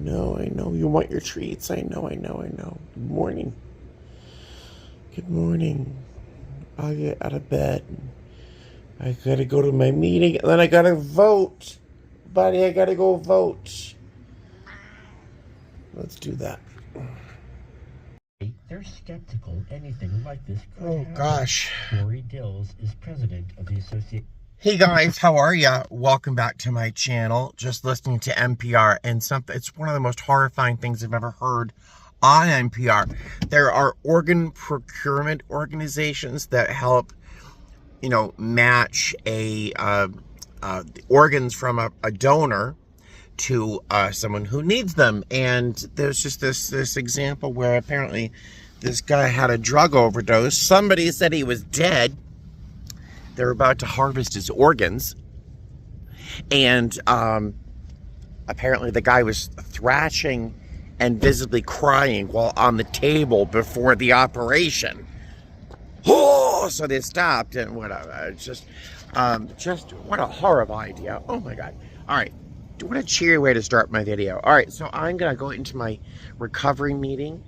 I know. You want your treats. I know. Good morning. Good morning. I'll get out of bed. I gotta go to my meeting, and then I gotta vote. Buddy, I gotta go vote. Let's do that. They're skeptical anything like this could happen. Gosh. Lori Dills is president of the association. Hey guys, how are ya? Welcome back to my channel. Just listening to NPR, and it's one of the most horrifying things I've ever heard on NPR. There are organ procurement organizations that help, match organs from a donor to someone who needs them. And there's just this example where apparently this guy had a drug overdose. Somebody said he was dead. They're about to harvest his organs. And apparently the guy was thrashing and visibly crying while on the table before the operation. Oh, so they stopped and whatever. It's just what a horrible idea. Oh my God. All right. What a cheery way to start my video. All right, so I'm going to go into my recovery meeting,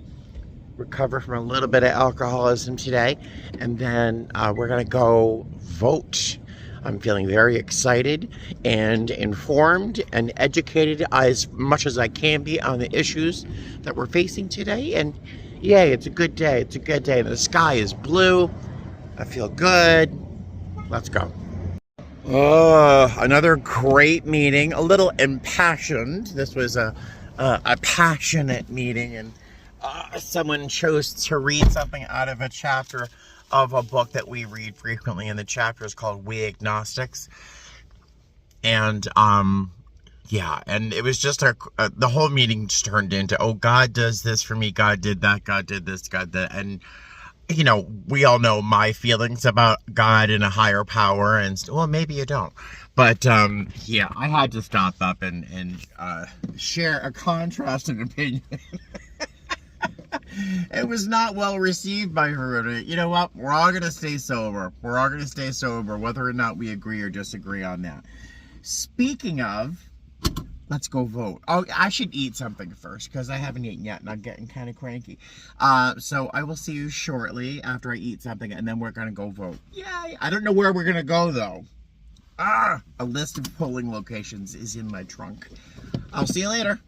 recover from a little bit of alcoholism today, and then we're going to go vote. I'm feeling very excited and informed and educated as much as I can be on the issues that we're facing today. And yay, it's a good day. It's a good day. The sky is blue. I feel good. Let's go. Another great meeting, a little impassioned. This was a passionate meeting, and someone chose to read something out of a chapter of a book that we read frequently, and the chapter is called We Agnostics. And yeah, and it was just the whole meeting just turned into, oh, God does this for me, God did that, God did this, God that. And we all know my feelings about God and a higher power, and well, maybe you don't, but yeah, I had to stop up and share a contrasting opinion. It was not well received by her. You know what? We're all gonna stay sober. We're all gonna stay sober, whether or not we agree or disagree on that. Speaking of, let's go vote. Oh, I should eat something first because I haven't eaten yet and I'm getting kind of cranky. So I will see you shortly after I eat something, and then we're going to go vote. Yay! I don't know where we're going to go though. A list of polling locations is in my trunk. I'll see you later.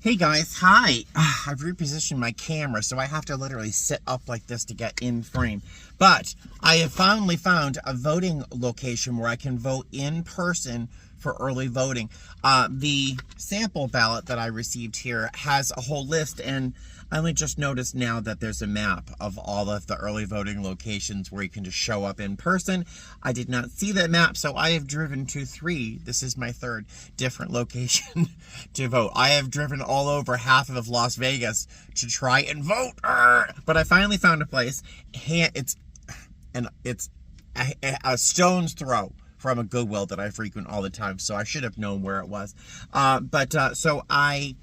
Hey guys, hi. I've repositioned my camera, so I have to literally sit up like this to get in frame. But I have finally found a voting location where I can vote in person for early voting. The sample ballot that I received here has a whole list, and I only just noticed now that there's a map of all of the early voting locations where you can just show up in person. I did not see that map, so I have driven to 3. This is my 3rd different location to vote. I have driven all over half of Las Vegas to try and vote, but I finally found a place. It's a stone's throw from a Goodwill that I frequent all the time, so I should have known where it was. So I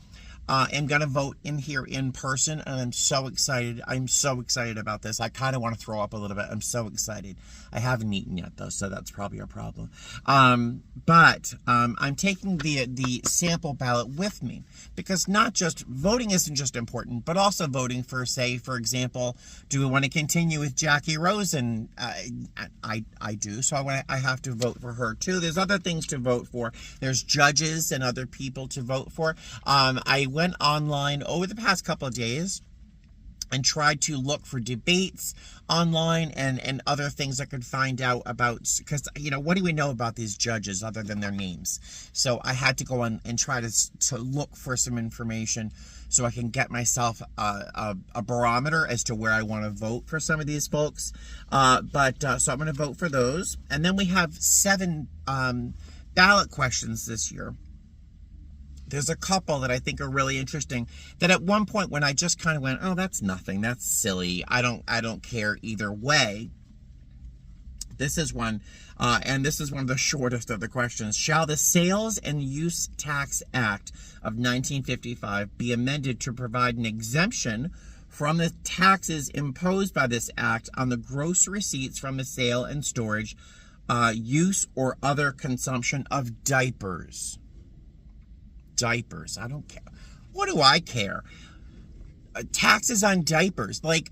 am going to vote in here in person, and I'm so excited. I'm so excited about this. I kind of want to throw up a little bit. I'm so excited. I haven't eaten yet, though, so that's probably a problem. But I'm taking the sample ballot with me, because not just voting isn't just important, but also voting for, say, for example, do we want to continue with Jackie Rose? And I do, so I have to vote for her too. There's other things to vote for. There's judges and other people to vote for. I went online over the past couple of days and tried to look for debates online and other things I could find out about, because, what do we know about these judges other than their names? So I had to go on and try to look for some information so I can get myself a barometer as to where I want to vote for some of these folks. So I'm going to vote for those. And then we have 7 ballot questions this year. There's a couple that I think are really interesting that at one point when I just kind of went, oh, that's nothing, that's silly, I don't care either way. This is one, and this is one of the shortest of the questions. Shall the Sales and Use Tax Act of 1955 be amended to provide an exemption from the taxes imposed by this act on the gross receipts from the sale and storage, use, or other consumption of diapers? diapers. I don't care. What do I care? Taxes on diapers. Like,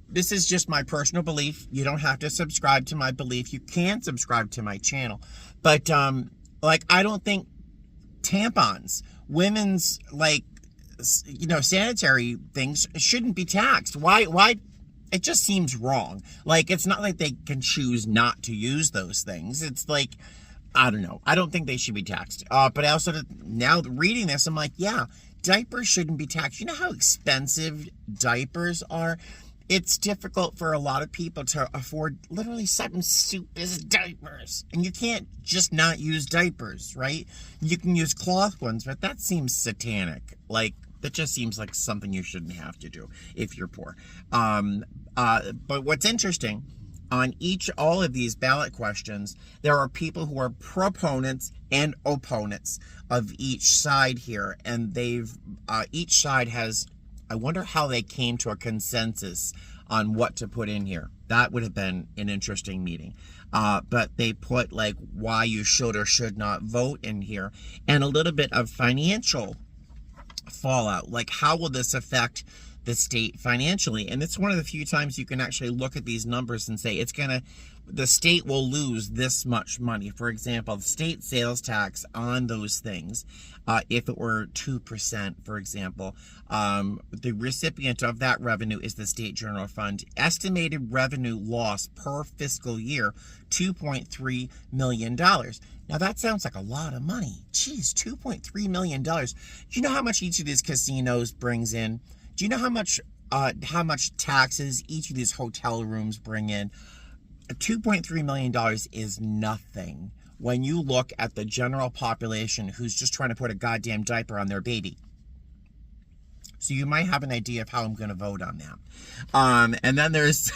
this is just my personal belief. You don't have to subscribe to my belief. You can subscribe to my channel. But, like, I don't think tampons, women's, like, sanitary things shouldn't be taxed. Why? It just seems wrong. Like, it's not like they can choose not to use those things. It's like, I don't know. I don't think they should be taxed. But I also, now reading this, I'm like, yeah, diapers shouldn't be taxed. You know how expensive diapers are? It's difficult for a lot of people to afford literally something stupid as diapers. And you can't just not use diapers, right? You can use cloth ones, but that seems satanic. Like, that just seems like something you shouldn't have to do if you're poor. But what's interesting, on all of these ballot questions, there are people who are proponents and opponents of each side here. And each side has, I wonder how they came to a consensus on what to put in here. That would have been an interesting meeting. But they put, like, why you should or should not vote in here, and a little bit of financial fallout. Like, how will this affect the state financially? And it's one of the few times you can actually look at these numbers and say the state will lose this much money. For example, the state sales tax on those things, if it were 2%, for example, the recipient of that revenue is the state general fund. Estimated revenue loss per fiscal year, $2.3 million. Now, that sounds like a lot of money. Geez, $2.3 million. Do you know how much each of these casinos brings in? Do you know how much taxes each of these hotel rooms bring in? $2.3 million is nothing when you look at the general population who's just trying to put a goddamn diaper on their baby. So you might have an idea of how I'm going to vote on that. And then there's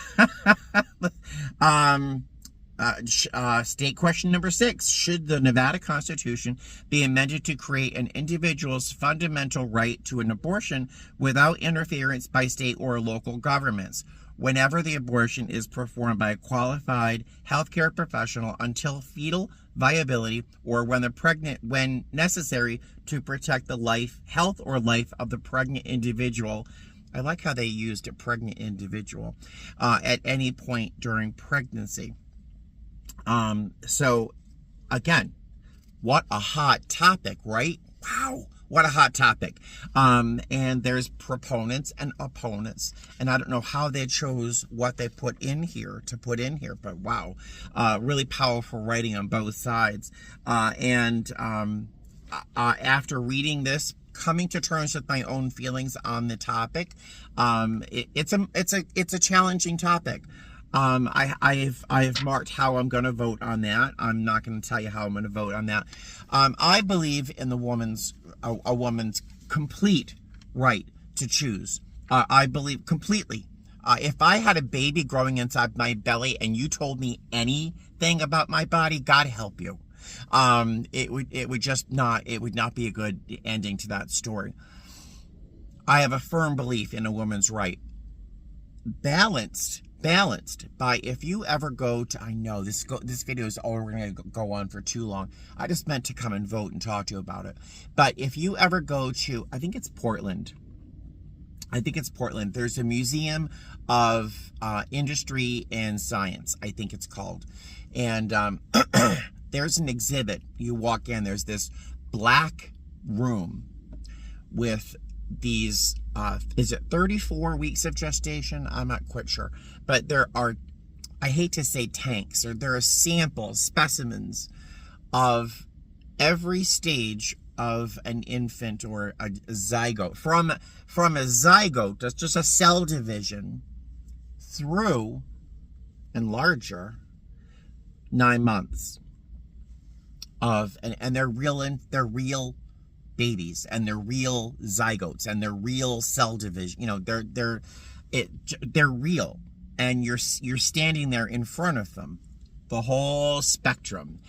state question number 6. Should the Nevada Constitution be amended to create an individual's fundamental right to an abortion without interference by state or local governments, whenever the abortion is performed by a qualified healthcare professional until fetal viability, or when necessary to protect the health or life of the pregnant individual? I like how they used a pregnant individual at any point during pregnancy. So again, what a hot topic, right? Wow, what a hot topic. And there's proponents and opponents, and I don't know how they chose what they put in here, but wow, really powerful writing on both sides. After reading this, coming to terms with my own feelings on the topic, it's a challenging topic. I've marked how I'm going to vote on that. I'm not going to tell you how I'm going to vote on that. I believe in a woman's complete right to choose. I believe completely. If I had a baby growing inside my belly and you told me anything about my body, God help you. It would not be a good ending to that story. I have a firm belief in a woman's right. Balanced by, if you ever go to, I know this video is going to go on for too long. I just meant to come and vote and talk to you about it. But if you ever go to, I think it's Portland. There's a museum of industry and science, I think it's called. And there's an exhibit. You walk in, there's this black room with these, is it 34 weeks of gestation? I'm not quite sure. But there are, I hate to say tanks, or there are samples, specimens of every stage of an infant or a zygote. From a zygote, that's just a cell division, through and larger 9 months of, and they're real babies, and they're real zygotes, and they're real cell division. You know, they're real, and you're standing there in front of them, the whole spectrum,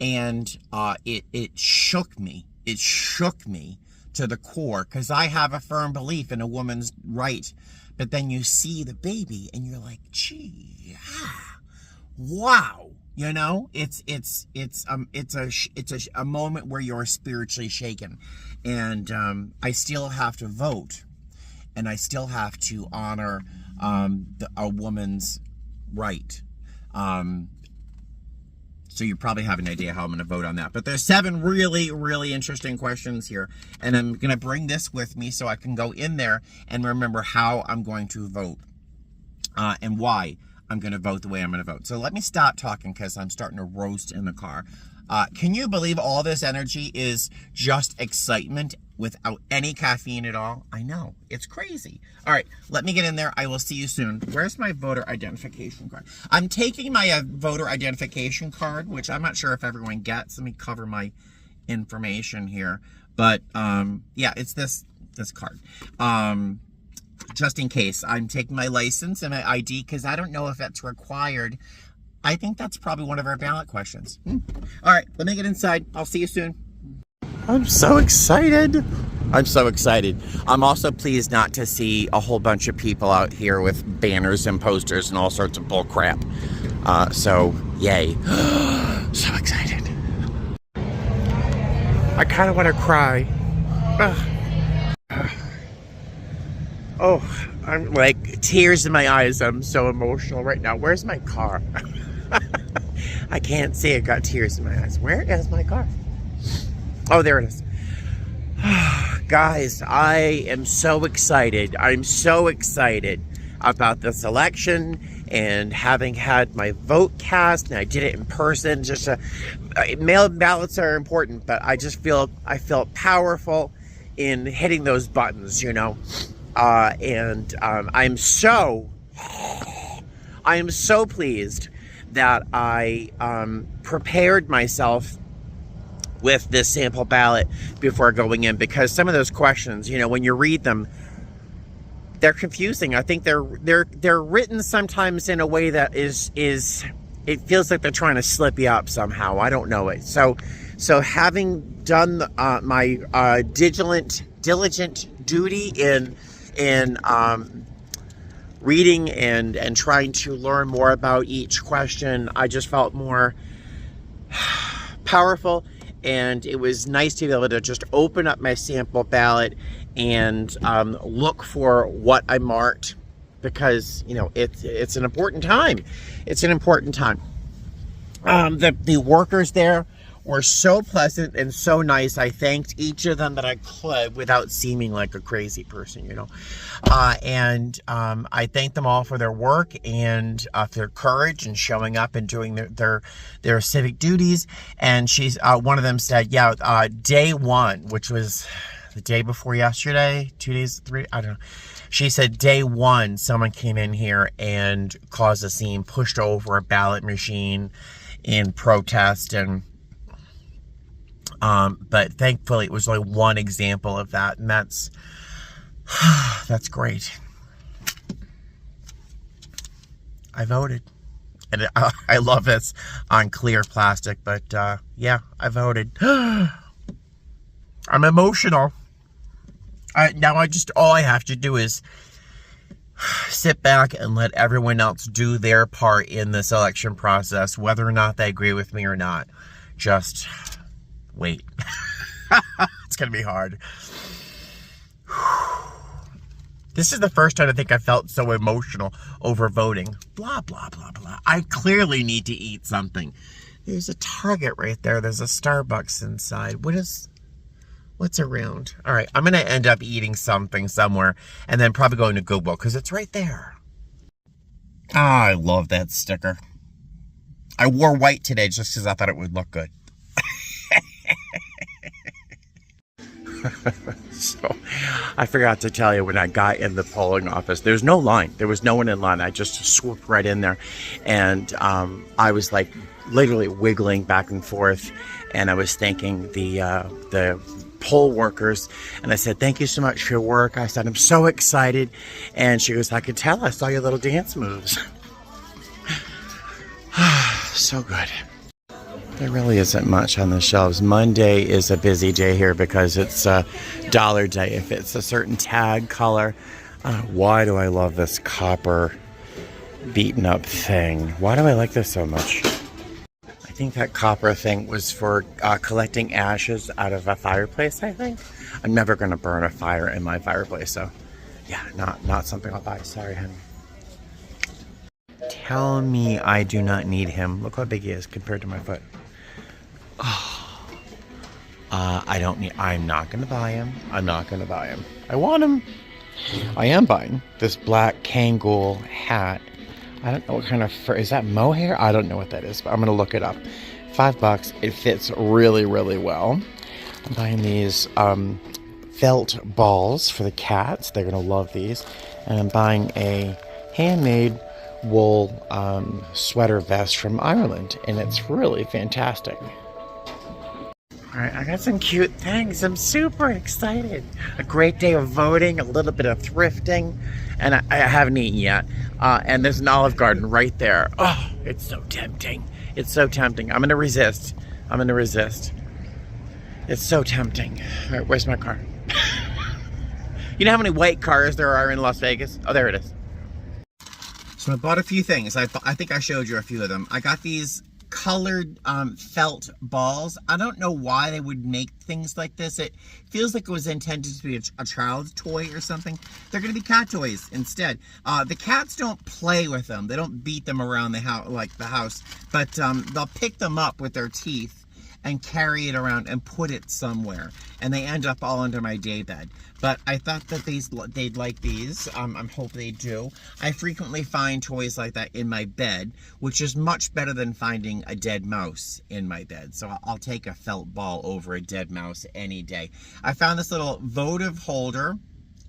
and it shook me. It shook me to the core, because I have a firm belief in a woman's right. But then you see the baby, and you're like, gee, wow. You know, it's a moment where you're spiritually shaken, and I still have to vote, and I still have to honor a woman's right. So you probably have an idea how I'm going to vote on that. But there's 7 really, really interesting questions here, and I'm going to bring this with me so I can go in there and remember how I'm going to vote and why I'm going to vote the way I'm going to vote. So let me stop talking because I'm starting to roast in the car. Can you believe all this energy is just excitement without any caffeine at all? I know. It's crazy. All right, let me get in there. I will see you soon. Where's my voter identification card? I'm taking my voter identification card, which I'm not sure if everyone gets. Let me cover my information here. But, yeah, it's this card. Just in case. I'm taking my license and my ID because I don't know if that's required. I think that's probably one of our ballot questions. All right, let me get inside. I'll see you soon. I'm so excited. I'm so excited. I'm also pleased not to see a whole bunch of people out here with banners and posters and all sorts of bull crap. So, yay. So excited. I kind of want to cry. Oh, I'm like tears in my eyes. I'm so emotional right now. Where's my car? I can't see it. Got tears in my eyes. Where is my car? Oh, there it is. Guys, I am so excited. I'm so excited about this election and having had my vote cast, and I did it in person. Just mail ballots are important, but I felt powerful in hitting those buttons, you know. And I am so pleased that I prepared myself with this sample ballot before going in, because some of those questions, you know, when you read them, they're confusing. I think they're written sometimes in a way that is it feels like they're trying to slip you up somehow. I don't know it. So having done my diligent duty in reading and trying to learn more about each question, I just felt more powerful, and it was nice to be able to just open up my sample ballot and look for what I marked, because, you know, it's an important time. It's an important time. The workers there were so pleasant and so nice. I thanked each of them that I could without seeming like a crazy person, you know. And I thanked them all for their work and their courage and showing up and doing their civic duties. And one of them said, yeah, day 1, which was the day before yesterday, 2 days, 3, I don't know. She said day 1, someone came in here and caused a scene, pushed over a ballot machine in protest, and but thankfully it was only one example of that, and that's great. I voted, and I love this on clear plastic, but yeah, I voted. I'm emotional. Now all I have to do is sit back and let everyone else do their part in this election process, whether or not they agree with me or not. Just wait. It's gonna be hard. This is the first time I think I felt so emotional over voting. Blah, blah, blah, blah. I clearly need to eat something. There's a Target right there. There's a Starbucks inside. What's around? All right, I'm gonna end up eating something somewhere and then probably going to Goodwill because it's right there. Ah, I love that sticker. I wore white today just because I thought it would look good. So, I forgot to tell you, when I got in the polling office, there's no line. There was no one in line. I just swooped right in there. And I was like literally wiggling back and forth. And I was thanking the poll workers. And I said, thank you so much for your work. I said, I'm so excited. And she goes, I could tell. I saw your little dance moves. So good. There really isn't much on the shelves. Monday is a busy day here because it's dollar day. If it's a certain tag color, why do I love this copper beaten up thing? Why do I like this so much? think that copper thing was for collecting ashes out of a fireplace, I think. I'm never going to burn a fire in my fireplace, so yeah, not something I'll buy. Sorry, honey. Tell me I do not need him. Look how big he is compared to my foot. Oh, I'm not going to buy him. I'm not going to buy him. I want him. I am buying this black Kangol hat. I don't know what kind of fur. Is that mohair? I don't know what that is, but I'm going to look it up. $5. It fits really, really well. I'm buying these felt balls for the cats. They're going to love these. And I'm buying a handmade wool sweater vest from Ireland, and it's really fantastic. All right, I got some cute things. I'm super excited. A great day of voting, a little bit of thrifting, and I haven't eaten yet. And there's an Olive Garden right there. Oh, it's so tempting. It's so tempting. I'm gonna resist. I'm gonna resist. It's so tempting. All right, where's my car? You know how many white cars there are in Las Vegas? Oh, there it is. So I bought a few things. I think I showed you a few of them. I got these colored felt balls. I don't know why they would make things like this. It feels like it was intended to be a child's toy or something. They're going to be cat toys instead. The cats don't play with them. They don't beat them around the house, but they'll pick them up with their teeth and carry it around and put it somewhere, and they end up all under my daybed. But I thought that they'd like these. I hope they do. I frequently find toys like that in my bed, which is much better than finding a dead mouse in my bed. So I'll take a felt ball over a dead mouse any day. I found this little votive holder.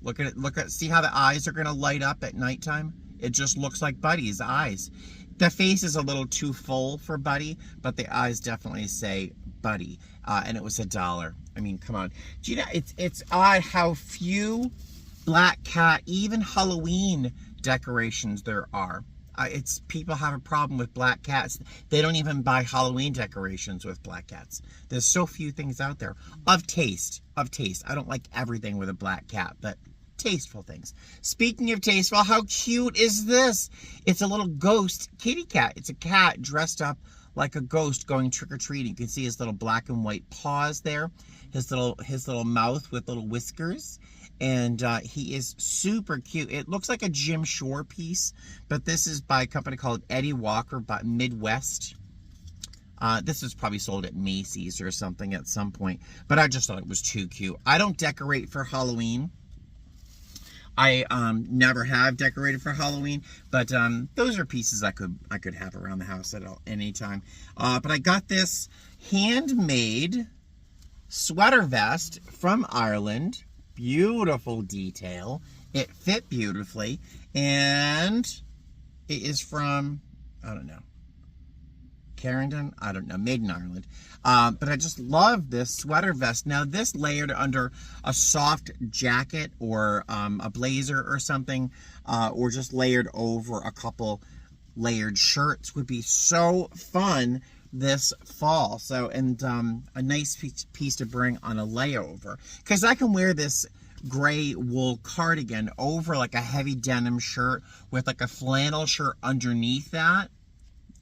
Look at it. See how the eyes are going to light up at nighttime? It just looks like Buddy's eyes. The face is a little too full for Buddy, but the eyes definitely say Buddy. And it was $1. I mean, come on. Do you know, it's odd how few black cat, even Halloween decorations there are. It's people have a problem with black cats. They don't even buy Halloween decorations with black cats. There's so few things out there of taste. I don't like everything with a black cat, but tasteful things. Speaking of tasteful, how cute is this? It's a little ghost kitty cat. It's a cat dressed up like a ghost going trick-or-treating. You can see his little black and white paws there, his little mouth with little whiskers, and he is super cute. It looks like a Jim Shore piece, but this is by a company called Eddie Walker by Midwest. This was probably sold at Macy's or something at some point, but I just thought it was too cute. I don't decorate for Halloween. I never have decorated for Halloween, but those are pieces I could have around the house at any time. But I got this handmade sweater vest from Ireland. Beautiful detail. It fit beautifully, and it is from, I don't know, Carrington? I don't know, made in Ireland. But I just love this sweater vest. Now this layered under a soft jacket or a blazer or something, or just layered over a couple layered shirts would be so fun this fall. So, and a nice piece to bring on a layover, because I can wear this gray wool cardigan over like a heavy denim shirt with like a flannel shirt underneath that.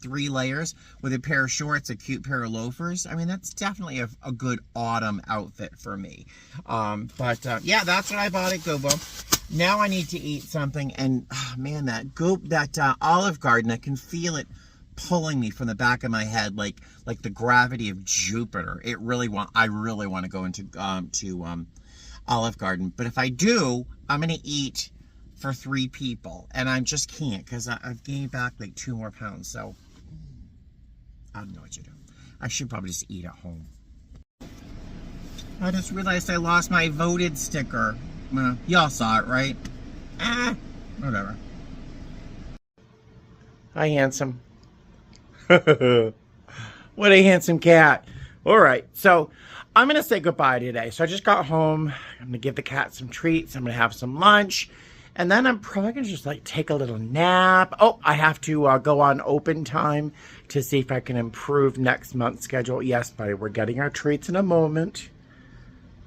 3 layers with a pair of shorts, a cute pair of loafers. I mean, that's definitely a good autumn outfit for me. Yeah, that's what I bought at Goodwill. Now I need to eat something, and oh, man, that Olive Garden, I can feel it pulling me from the back of my head, like the gravity of Jupiter. I really want to go into Olive Garden, but if I do, I'm gonna eat for 3 people, and I just can't, because I've gained back like 2 more pounds. So I don't know what to do. I should probably just eat at home. I just realized I lost my voted sticker. Y'all saw it, right? Whatever. Hi, handsome. What a handsome cat. All right, so I'm going to say goodbye today. So I just got home. I'm going to give the cat some treats. I'm going to have some lunch. And then I'm probably going to just like take a little nap. Oh, I have to go on open time to see if I can improve next month's schedule. Yes, buddy, we're getting our treats in a moment.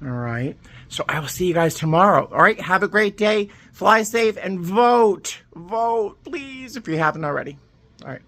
All right. So I will see you guys tomorrow. All right. Have a great day. Fly safe and vote. Vote, please, if you haven't already. All right.